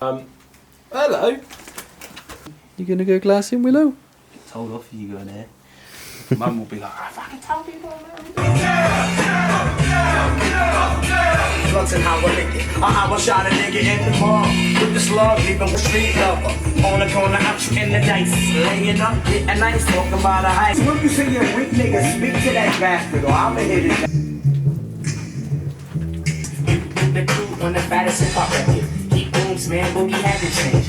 Hello. You gonna go glassing, Willow? Get told off for you going there. Mum will be like, I fucking told you about that. Blunts and how I lick it. I shot a nigga in the mall with the slug, leaving with street lover. On the corner, out you in the dice. Laying up, getting nice, talking about a height. When you see a weak nigga, speak to that bastard, or I'ma hit it. The crew on the fattest hip hop record. Keep booms, man, boogie had to change.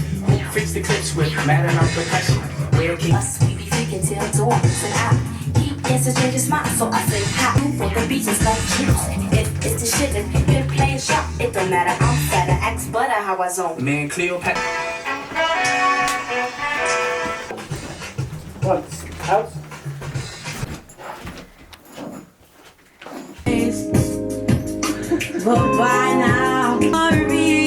Fix the clips with matter on percussion. Where keep us, we be freaking till dawn. Said I, he answers change his mind, so I say hi. For the beach is like juice. If it's the shit, if you been playing shop, it don't matter. I'm fatter, axe butter, how I zone. man, Cleopatra. What? House? Bye now. Sorry.